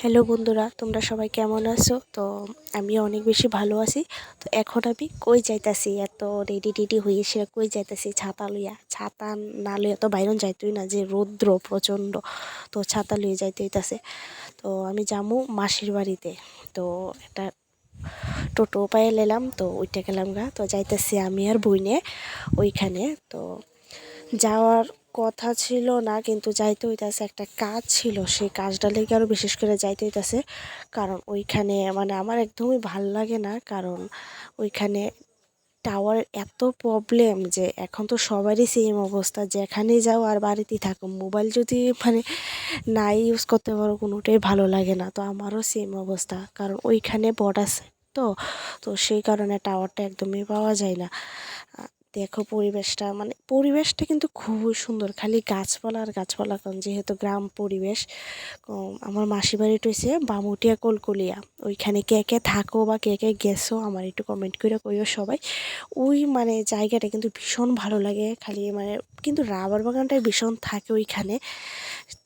Hello বন্ধুরা, তোমরা সবাই কেমন আছো? তো আমি অনেক বেশি ভালো আছি। তো এখন আমি কই যাইতাছি, এত রেডি টেডি হয়ে সে কই যাইতাছি ছাতা লইয়া। ছাতা না লইয়া তো বাইরন যাইতই না, যে রৌদ্র প্রচণ্ড। তো ছাতা লইয়া যাইতে হইতাছে। তো আমি যামু মাসির বাড়িতে। তো একটা টোটো পায়ে লেলাম, তো ওইটা গেলাম গা। তো যাইতেছি আমি আর বইনে ওইখানে। তো যাওয়ার কথা ছিল না, কিন্তু যাইতে হইতাছে, একটা কাজ ছিল, সেই কাজটা লেগে আরও বিশেষ করে যাইতে হইতাছে। কারণ ওইখানে মানে আমার একদমই ভাল লাগে না, কারণ ওইখানে টাওয়ার এত প্রবলেম যে এখন তো সবারই সেম অবস্থা, যেখানেই যাও আর বাড়িতেই থাকো, মোবাইল যদি মানে নাই ইউজ করতে পারো কোনোটাই ভালো লাগে না। তো আমারও সেম অবস্থা, কারণ ওইখানে বর্ডার সাইড তো তো সেই কারণে টাওয়ারটা একদমই পাওয়া যায় না। দেখো পরিবেশটা কিন্তু খুবই সুন্দর, খালি গাছপালা আর গাছপালা, কারণ যেহেতু গ্রাম পরিবেশ। আমার মাসি বাড়িটা হচ্ছে বামুটিয়া কলকলিয়া। ওইখানে কে কে থাকো বা কে কে গেছো আমার একটু কমেন্ট করে কইও সবাই। ওই মানে জায়গাটা কিন্তু ভীষণ ভালো লাগে, খালি মানে কিন্তু রাবার বাগানটাই ভীষণ থাকে ওইখানে।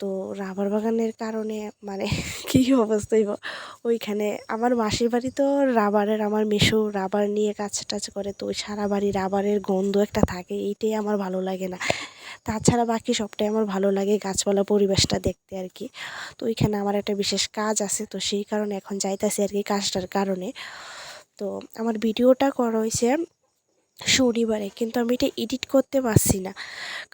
তো রাবার বাগানের কারণে মানে কী অবস্থা হইব ওইখানে। আমার মাসির বাড়ি তো রাবারের, আমার মেসো রাবার নিয়ে কাজ টাজ করে, তো সারা বাড়ি রাবারের গন্ধ একটা থাকে, এইটাই আমার ভালো লাগে না। তাছাড়া বাকি সবটাই আমার ভালো লাগে, গাছপালা পরিবেশটা দেখতে আর কি। তো ওইখানে আমার একটা বিশেষ কাজ আছে, তো সেই কারণে এখন যাইতাছি আর কি, কাজটার কারণে। তো আমার ভিডিওটা করা হয়েছে শনিবারে, কিন্তু আমি এটা এডিট করতে পারছি না,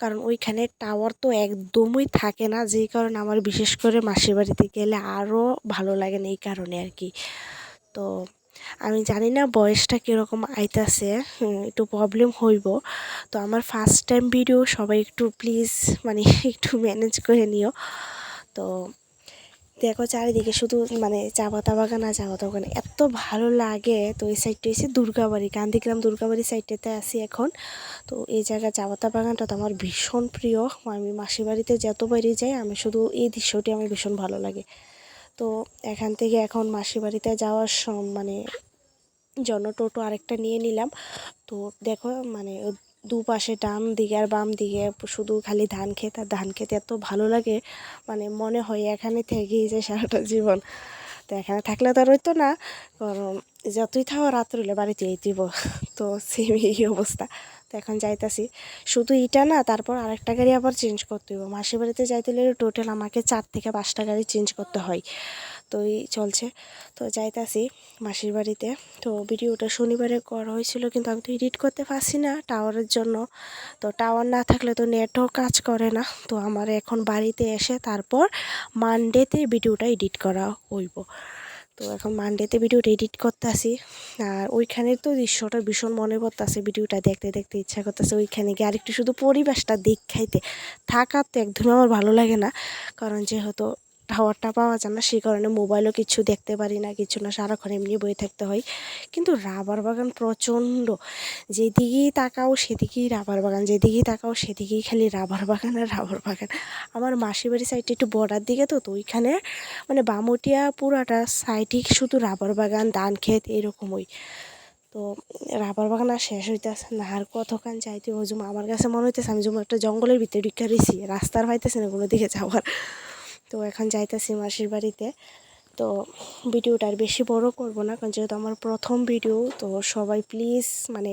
কারণ ওইখানে টাওয়ার তো একদমই থাকে না, যেই কারণে আমার বিশেষ করে মাসির বাড়িতে গেলে আরও ভালো লাগে না, এই কারণে আর কি। তো আমি জানি না বয়সটা কীরকম আইতাছে, একটু প্রবলেম হইব। তো আমার ফার্স্ট টাইম ভিডিও, সবাই একটু প্লিজ মানে একটু ম্যানেজ করে নিও। তো দেখো চারিদিকে শুধু মানে চা পাতা বাগান আর চা পাতা বাগান, এত ভালো লাগে। তো এই সাইডটা এসে দুর্গাবাড়ি, গান্ধীগ্রাম দুর্গাবাড়ি সাইডটাতে আছি এখন। তো এই জায়গা চা পাতা বাগানটা তো আমার ভীষণ প্রিয়। আমি মাসির বাড়িতে যতবারই যাই, আমি শুধু এই দৃশ্যটি আমার ভীষণ ভালো লাগে। তো এখান থেকে এখন মাসির বাড়িতে যাওয়ার মানে জন্য টোটো আরেকটা নিয়ে নিলাম। তো দেখো মানে দুপাশে ডান দিকে আর বাম দিকে শুধু খালি ধান ক্ষেত আর ধান ক্ষেত, এত ভালো লাগে, মানে মনে হয় এখানে থেকেই যে সারাটা জীবন। তো এখানে থাকলে তো আর হইতো না, কারণ যতই থাকো রাত্র হলে বাড়িতে দিব। তো সেম এই অবস্থা। তো এখন যাইতাছি, শুধু এটা না, তারপর আরেকটা গাড়ি আবার চেঞ্জ করতে হবে। মাসির বাড়িতে যাইতে হলে টোটাল আমাকে 4 থেকে 5টা গাড়ি চেঞ্জ করতে হয়। তো এই চলছে। তো যাইতাছি মাসির বাড়িতে। তো ভিডিওটা শনিবারে করা হয়েছিল, কিন্তু আমি তো এডিট করতে পারছি না টাওয়ারের জন্য। তো টাওয়ার না থাকলে তো নেটও কাজ করে না। তো আমার এখন বাড়িতে এসে তারপর মানডেতে ভিডিওটা এডিট করা হইব। তো এখন মানডেতে ভিডিওটা এডিট করতেছি। আর ওইখানের তো দৃশ্যটা ভীষণ মনে পড়তেছে, ভিডিওটা দেখতে দেখতে ইচ্ছা করতেছে ওইখানে গিয়ে আরেকটু শুধু পরিবেশটা দেখাইতে। থাকার তো একদমই আমার ভালো লাগে না, কারণ যেহেতু টাওয়ারটা পাওয়া যায় না, সেই কারণে মোবাইলও কিছু দেখতে পারি না, কিছু না, সারাক্ষণ এমনি বয়ে থাকতে হয়। কিন্তু রাবার বাগান প্রচণ্ড, যেদিকেই তাকাও সেদিকেই রাবার বাগান, যেদিকেই তাকাও সেদিকেই খালি রাবার বাগান আর রাবার বাগান। আমার মাসির বাড়ির সাইডটা একটু বর্ডার দিকে, তো ওইখানে মানে বামুটিয়া পুরাটা সাইডই শুধু রাবার বাগান, ধান ক্ষেত এরকমই। তো রাবার বাগান আর শেষ হইতেছে না, আর কতক্ষণ যাইতে হজুম আমার কাছে মনে হইতেছে আমি যেমন একটা জঙ্গলের ভিতরে ঢুকে রয়েছি, রাস্তার হইতেছে না কোনো দিকে যাওয়ার। তো এখন যাইতেছি মাসির বাড়িতে। তো ভিডিওটা আর বেশি বড় করব না, কারণ যেহেতু আমার প্রথম ভিডিও, তো সবাই প্লিজ মানে